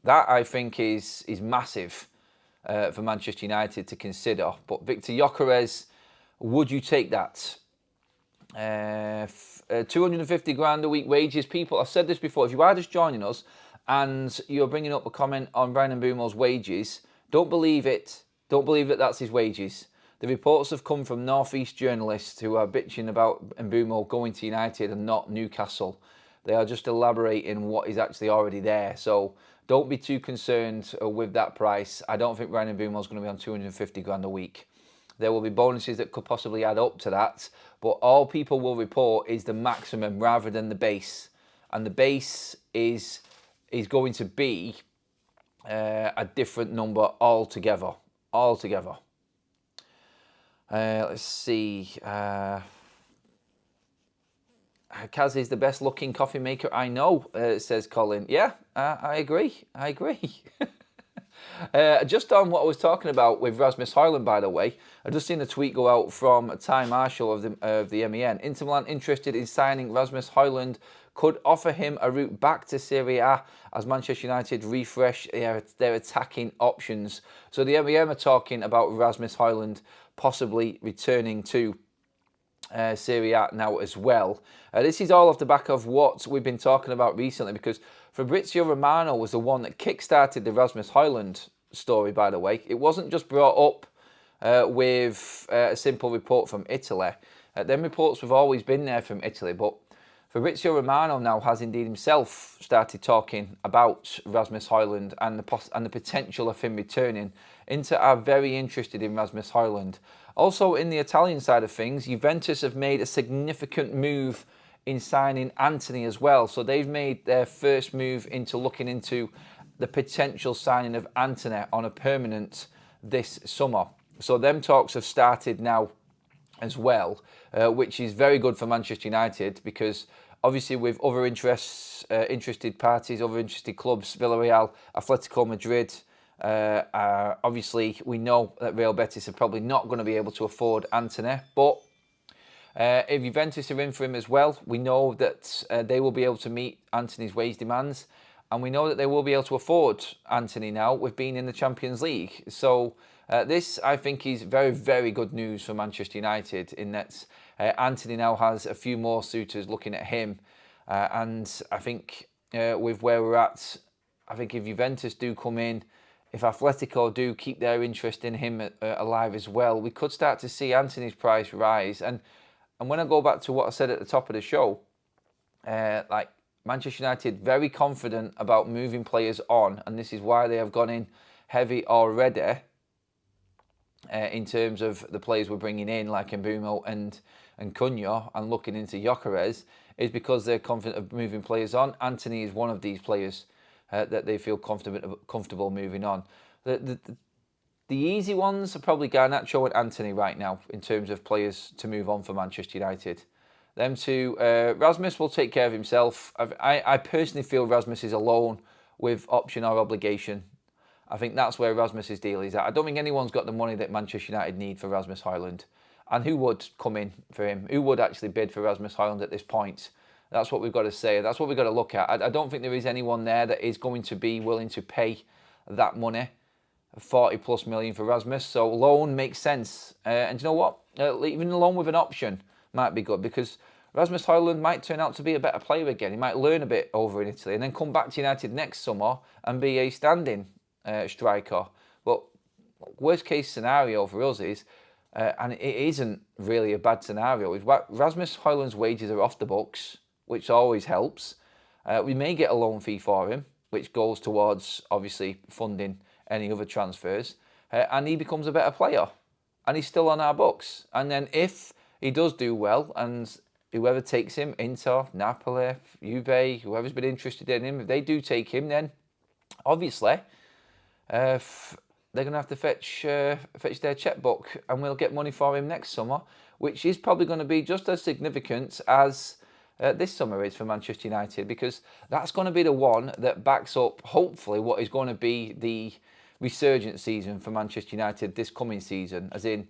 Speaker 1: That, I think, is massive for Manchester United to consider. But Victor Gyokeres, would you take that? 250 grand a week wages. People, I've said this before, if you are just joining us and you're bringing up a comment on Bryan Mbeumo's wages, don't believe it. Don't believe that that's his wages. The reports have come from North East journalists who are bitching about Mbeumo going to United and not Newcastle. They are just elaborating what is actually already there. So don't be too concerned with that price. I don't think Bryan Mbeumo is going to be on 250 grand a week. There will be bonuses that could possibly add up to that, but all people will report is the maximum rather than the base. And the base is going to be a different number altogether. Let's see. Kaz is the best looking coffee maker I know, says Colin. Yeah, I agree. Just on what I was talking about with Rasmus Hojlund, by the way, I just seen a tweet go out from Ty Marshall of the MEN. Inter Milan interested in signing Rasmus Hojlund, could offer him a route back to Serie A as Manchester United refresh their attacking options. So the MEN are talking about Rasmus Hojlund possibly returning to Serie A now as well. This is all off the back of what we've been talking about recently, because Fabrizio Romano was the one that kick-started the Rasmus Hojlund story, by the way. It wasn't just brought up with a simple report from Italy. Them reports have always been there from Italy, but Fabrizio Romano now has indeed himself started talking about Rasmus Hojlund and the potential of him returning. Inter are very interested in Rasmus Hojlund. Also, in the Italian side of things, Juventus have made a significant move in signing Antony as well. So they've made their first move into looking into the potential signing of Antony on a permanent this summer. So them talks have started now as well, which is very good for Manchester United, because obviously with other interested parties, other interested clubs, Villarreal, Atletico Madrid, obviously we know that Real Betis are probably not going to be able to afford Antony, but if Juventus are in for him as well, we know that they will be able to meet Antony's wage demands, and we know that they will be able to afford Antony now with being in the Champions League. So this, I think, is very, very good news for Manchester United, in that Antony now has a few more suitors looking at him. And I think with where we're at, I think if Juventus do come in, if Atletico do keep their interest in him alive as well, we could start to see Antony's price rise. And when I go back to what I said at the top of the show, like Manchester United very confident about moving players on, and this is why they have gone in heavy already in terms of the players we're bringing in, like Mbeumo and Cunha, and looking into Gyokeres, is because they're confident of moving players on. Antony is one of these players that they feel comfortable moving on. The easy ones are probably Garnacho and Antony right now in terms of players to move on for Manchester United. Them two, Rasmus will take care of himself. I personally feel Rasmus is a loan with option or obligation. I think that's where Rasmus's deal is at. I don't think anyone's got the money that Manchester United need for Rasmus Hojlund. And who would come in for him? Who would actually bid for Rasmus Hojlund at this point? That's what we've got to say. That's what we've got to look at. I don't think there is anyone there that is going to be willing to pay that money, 40 plus million for Rasmus. So loan makes sense. And you know what? Even a loan with an option might be good, because Rasmus Hojlund might turn out to be a better player again. He might learn a bit over in Italy and then come back to United next summer and be a standing striker. But worst case scenario for us is, and it isn't really a bad scenario, is Rasmus Hojlund's wages are off the books, which always helps. We may get a loan fee for him, which goes towards obviously funding any other transfers, and he becomes a better player, and he's still on our books. And then if he does do well, and whoever takes him, Inter, Napoli, Juve, whoever's been interested in him, if they do take him, then obviously they're going to have to fetch their checkbook, and we'll get money for him next summer, which is probably going to be just as significant as this summer is for Manchester United, because that's going to be the one that backs up, hopefully, what is going to be the resurgence season for Manchester United this coming season. As in,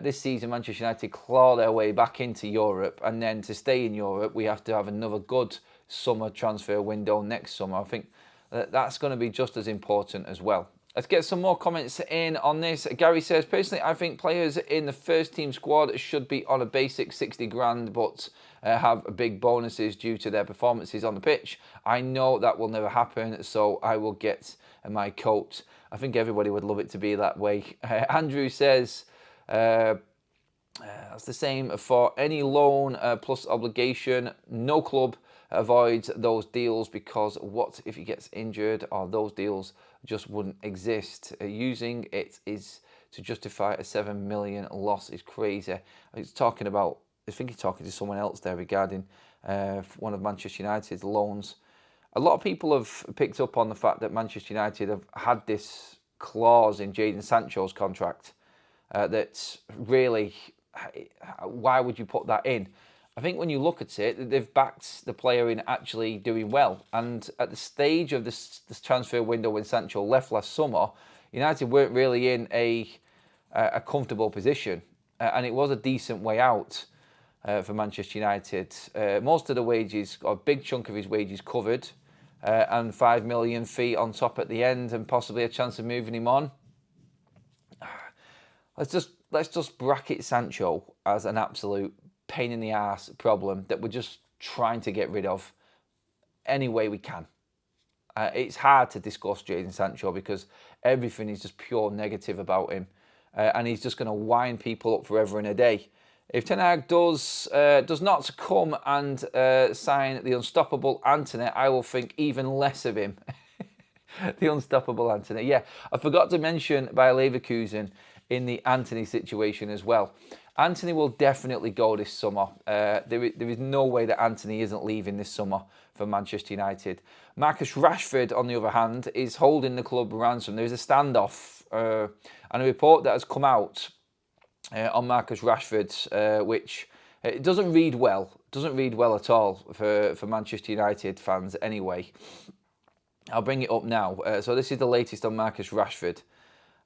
Speaker 1: this season, Manchester United claw their way back into Europe, and then to stay in Europe, we have to have another good summer transfer window next summer. I think that's going to be just as important as well. Let's get some more comments in on this. Gary says, personally, I think players in the first team squad should be on a basic 60 grand, but have big bonuses due to their performances on the pitch. I know that will never happen, so I will get my coat. I think everybody would love it to be that way. Andrew says, that's the same for any loan plus obligation. No club avoids those deals, because what if he gets injured, or those deals just wouldn't exist. Using it is to justify a 7 million loss is crazy. He's talking about, I think he's talking to someone else there regarding one of Manchester United's loans. A lot of people have picked up on the fact that Manchester United have had this clause in Jadon Sancho's contract that really, why would you put that in? I think when you look at it, they've backed the player in actually doing well. And at the stage of this transfer window when Sancho left last summer, United weren't really in a comfortable position. And it was a decent way out for Manchester United. Most of the wages, or a big chunk of his wages covered, and 5 million fee on top at the end, and possibly a chance of moving him on. Let's just bracket Sancho as an absolute pain in the ass problem that we're just trying to get rid of any way we can. It's hard to discuss Jadon Sancho because everything is just pure negative about him, and he's just going to wind people up forever and a day. If Ten Hag does not come and sign the unstoppable Antony, I will think even less of him. The unstoppable Antony. Yeah, I forgot to mention Bayer Leverkusen in the Antony situation as well. Antony will definitely go this summer. There is no way that Antony isn't leaving this summer for Manchester United. Marcus Rashford, on the other hand, is holding the club ransom. There is a standoff and a report that has come out on Marcus Rashford, which it doesn't read well. Doesn't read well at all for Manchester United fans anyway. I'll bring it up now. So this is the latest on Marcus Rashford.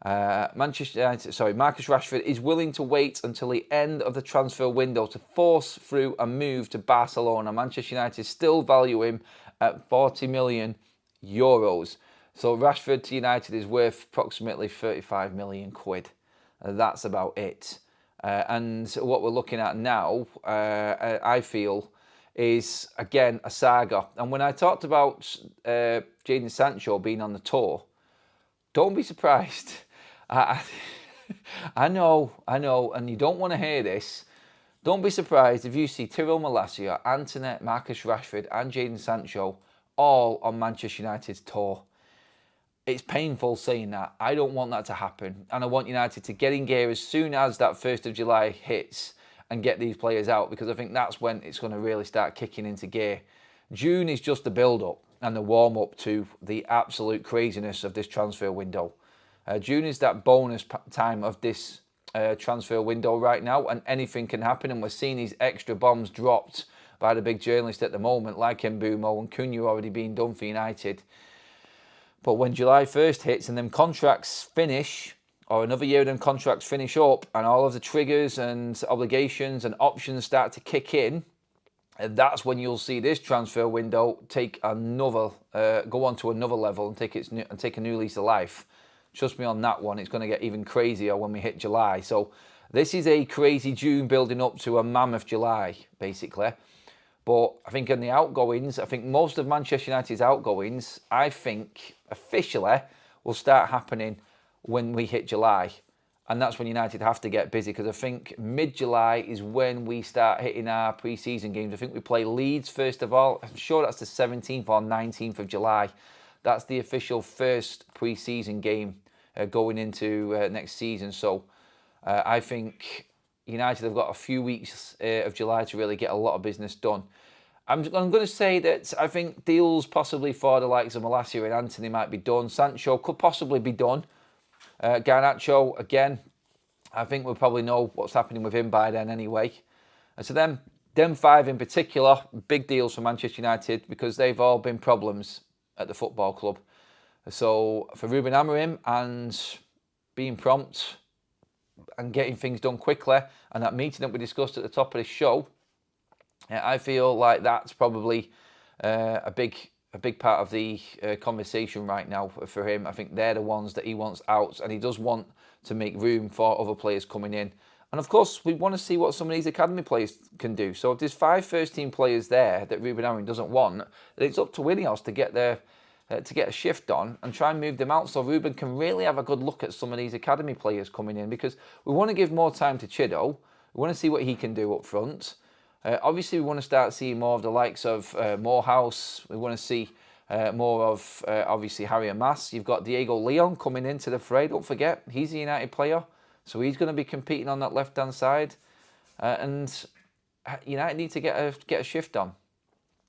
Speaker 1: Marcus Rashford is willing to wait until the end of the transfer window to force through a move to Barcelona. Manchester United still value him at 40 million euros. So Rashford to United is worth approximately 35 million quid. That's about it. And what we're looking at now, I feel, is again a saga. And when I talked about Jadon Sancho being on the tour, don't be surprised. I know, and you don't want to hear this. Don't be surprised if you see Tyrell Malacia, Antony, Marcus Rashford and Jadon Sancho all on Manchester United's tour. It's painful saying that. I don't want that to happen. And I want United to get in gear as soon as that 1st of July hits and get these players out, because I think that's when it's going to really start kicking into gear. June is just the build-up and the warm-up to the absolute craziness of this transfer window. June is that bonus time of this transfer window right now, and anything can happen, and we're seeing these extra bombs dropped by the big journalists at the moment, like Mbeumo and Cunha already being done for United. But when July 1st hits and them contracts finish, or another year of them contracts finish up, and all of the triggers and obligations and options start to kick in, that's when you'll see this transfer window take another, go on to another level and take a new lease of life. Trust me on that one, it's going to get even crazier when we hit July. So this is a crazy June building up to a mammoth July, basically. But I think on the outgoings, I think most of Manchester United's outgoings, I think officially will start happening when we hit July. And that's when United have to get busy, because I think mid-July is when we start hitting our pre-season games. I think we play Leeds first of all. I'm sure that's the 17th or 19th of July. That's the official first pre-season game going into next season. So I think United have got a few weeks of July to really get a lot of business done. I'm going to say that I think deals possibly for the likes of Malacia and Antony might be done. Sancho could possibly be done. Garnacho, again, I think we'll probably know what's happening with him by then anyway. And so them five in particular, big deals for Manchester United, because they've all been problems at the football club. So for Ruben Amorim and being prompt and getting things done quickly, and that meeting that we discussed at the top of this show, I feel like that's probably a big part of the conversation right now for him. I think they're the ones that he wants out, and he does want to make room for other players coming in. And of course, we want to see what some of these academy players can do. So if there's 5 first-team players there that Ruben Amorim doesn't want, then it's up to Ineos to get a shift on and try and move them out, so Ruben can really have a good look at some of these academy players coming in, because we want to give more time to Chido. We want to see what he can do up front. Obviously, we want to start seeing more of the likes of Morehouse. We want to see more of, obviously, Harry and Mas. You've got Diego Leon coming into the fray. Don't forget, he's a United player, so he's going to be competing on that left-hand side. And United need to get a shift on.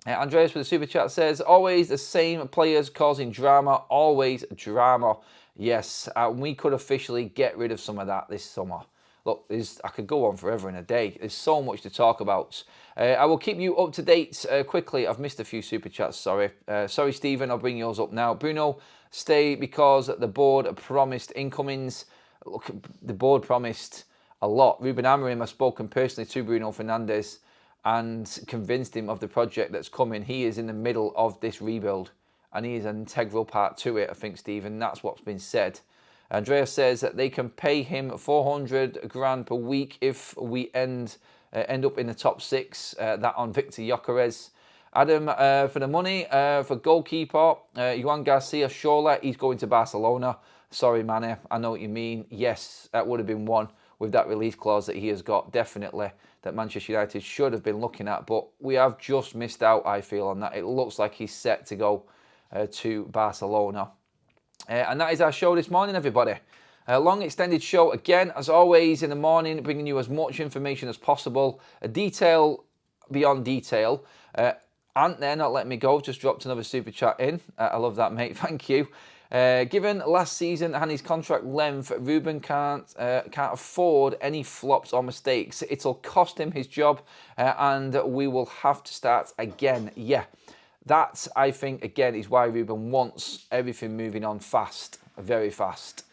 Speaker 1: Andreas with a super chat says, always the same players causing drama, always drama. Yes, we could officially get rid of some of that this summer. Look, I could go on forever in a day. There's so much to talk about. I will keep you up to date quickly. I've missed a few super chats, sorry. Sorry, Stephen, I'll bring yours up now. Bruno, stay because the board promised incomings. Look, the board promised a lot. Ruben Amorim has spoken personally to Bruno Fernandes and convinced him of the project that's coming. He is in the middle of this rebuild and he is an integral part to it, I think, Stephen. That's what's been said. Andrea says that they can pay him 400 grand per week if we end up in the top 6. That on Victor Gyokeres. Adam, for the money, for goalkeeper, Juan Garcia, surely he's going to Barcelona. Sorry, Mane, I know what you mean. Yes, that would have been one with that release clause that he has got, definitely, that Manchester United should have been looking at. But we have just missed out, I feel, on that. It looks like he's set to go to Barcelona. And that is our show this morning, everybody. A long extended show again, as always, in the morning, bringing you as much information as possible. A detail beyond detail. Ant there, not letting me go, just dropped another super chat in. I love that, mate. Thank you. Given last season and his contract length, Ruben can't afford any flops or mistakes. It'll cost him his job, and we will have to start again. Yeah, that, I think, again, is why Ruben wants everything moving on fast, very fast.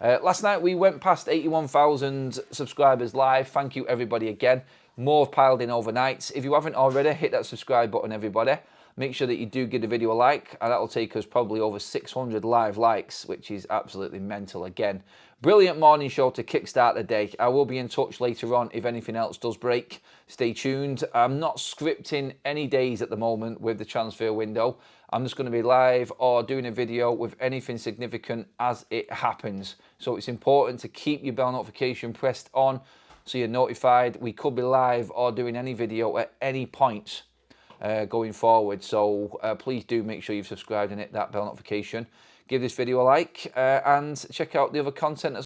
Speaker 1: Last night, we went past 81,000 subscribers live. Thank you, everybody, again. More have piled in overnight. If you haven't already, hit that subscribe button, everybody. Make sure that you do give the video a like, and that'll take us probably over 600 live likes, which is absolutely mental again. Brilliant morning show to kickstart the day. I will be in touch later on if anything else does break. Stay tuned. I'm not scripting any days at the moment with the transfer window. I'm just going to be live or doing a video with anything significant as it happens. So it's important to keep your bell notification pressed on so you're notified. We could be live or doing any video at any point going forward. So please do make sure you've subscribed and hit that bell notification. Give this video a like and check out the other content as